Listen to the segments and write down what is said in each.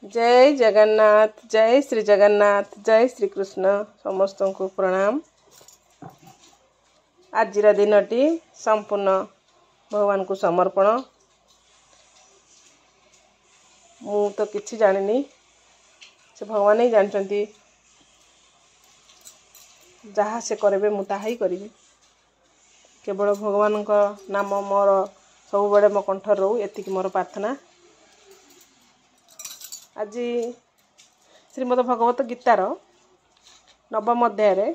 जय जगन्नाथ, जय श्री जगन्नाथ, जय श्री कृष्ण। समस्त को प्रणाम। आज दिनटी संपूर्ण भगवान को समर्पण। मु तो किछि जानिनी, से भगवान ही जानचंती। जहाँ से करेबे मु ताहा ही करिबे। केवल भगवान का नाम मोर सब बड़े मो कंठ रहू, एतिकी मोर प्रार्थना। आज श्रीमद भगवत गीतार नवम अध्याय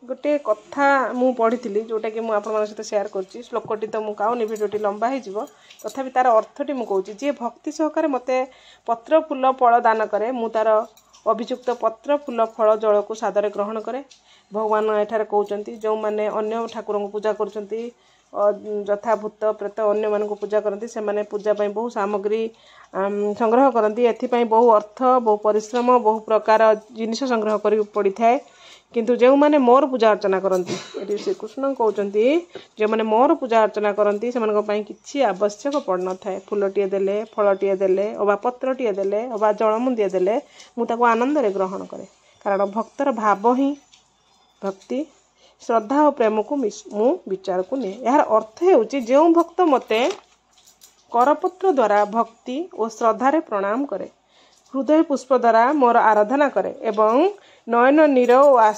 गोटे कथा मु पढ़ी जोटा कि मुझे सहित शेयर कर श्लोकटी तो मुझे कहूनी, भिडियोटी लंबा हो तथापि तार अर्थटी मुझे कहूँ। जी भक्ति सहकारे मते पत्र फूल फल दान करे, मु तार अभियुक्त पत्र फूल फल जल को सादर ग्रहण करे। भगवान एठार कहते जो मैंने अन्य ठाकुर को पूजा कर यथा भूत प्रेत अन्य मानक पूजा करती से माने पूजा पाई बहु सामग्री संग्रह करती। एथिपाई बहु अर्थ बहु परिश्रम बहु प्रकार जिनिस संग्रह कर पड़ी थाए। किंतु जो माने मोर पूजा अर्चना करती, श्री कृष्ण कहते जो माने मोर पूजा अर्चना करती से किसी आवश्यक पड़ न थाए। फूलटे देले, फलटे देले, अबा पत्रटे देले, अबा जलमुंदिए देले, मुझे आनंद रे ग्रहण करे। कारण भक्तर भाव ही भक्ति, श्रद्धा और प्रेम को मु विचार को नहीं। यार अर्थ है जो भक्त मते करपत्र द्वारा भक्ति और श्रद्धारे प्रणाम करे, हृदय पुष्प द्वारा मोर आराधना करे एवं नयन नीर और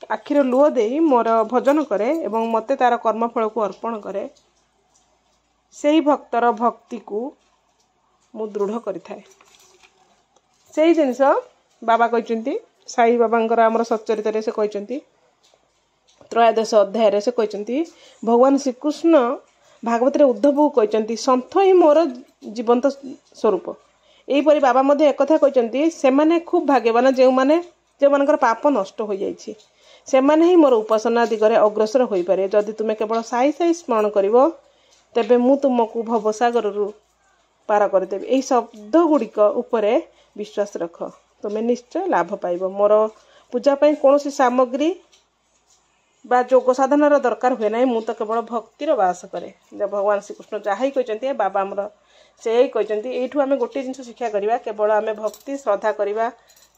आखिर लुह दे मोर भजन करे एवं मते तार कर्मफल को अर्पण करे, से ही भक्तर भक्ति को मु दृढ़ करिथाए। से जिनिस बाबा कहते साई बाबांकर आमर सच्चरित से कहते त्रयोदश अध्याय से कहते भगवान श्रीकृष्ण भागवत उद्धव को कहते सन्थ ही मोर जीवंत स्वरूप। यहीपरि बाबा मध्य एक कथा कहते से माने खूब भाग्यवान जो माने जो मानकर पाप नष्ट हो जाइछि, से माने ही मोर उपासना दिगरे अग्रसर हो पारे। जदि तुमे केवल साई साई स्मरण करिवो तेबे मु तुमको भवसागर रु पार करदेबी। एही शब्द गुड़िक उपरे विश्वास रख, तुमे निश्चय लाभ पाइब। मोर पूजा पाई कोनोसी सामग्री बा जोग साधनार दरकार हुए ना, मु तो केवल भक्तिर बास करे। भगवान श्रीकृष्ण जहाँ ही कहते बाबा आमर से ही कहते यू आम गोटे जिन शिक्षा करवा, केवल आम भक्ति श्रद्धा करवा,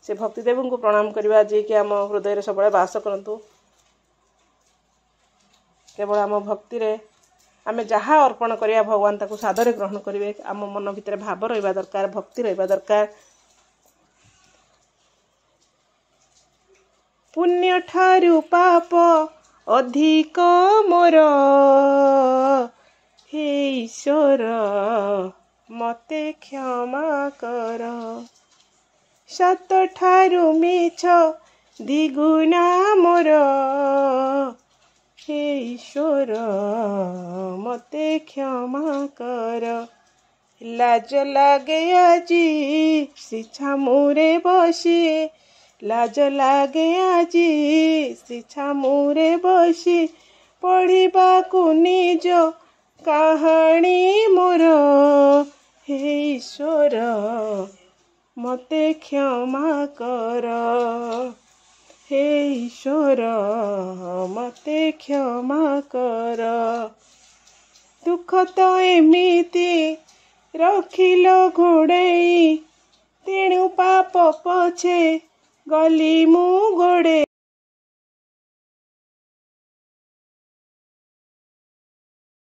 से भक्तिदेव को प्रणाम करवा जी कि आम हृदय सब बास करतु। केवल आम भक्ति रे आम जहाँ अर्पण करवा भगवान ताको सादर ग्रहण करेंगे। आम मन भितर भाव रहा दरकार, भक्ति रहा दरकार। पुण्य ठारू पाप अधिक मोर, हे ईश्वर मते क्षमा कर। सत ठारू मिछ द्विगुणा मोर, हे ईश्वर मते क्षमा कर। लाज लागे आजी शिक्षा मुरे बसी, लाज लागे आजी शिक्षा मुरे बसी, पढ़िबा को निज कहानी मोर, हे ईश्वर मते क्षमा कर। हे ईश्वर मते क्षमा कर। दुख तो एमिति रखिल घोड़ई, तेणु पाप पछे गली मु गोड़े।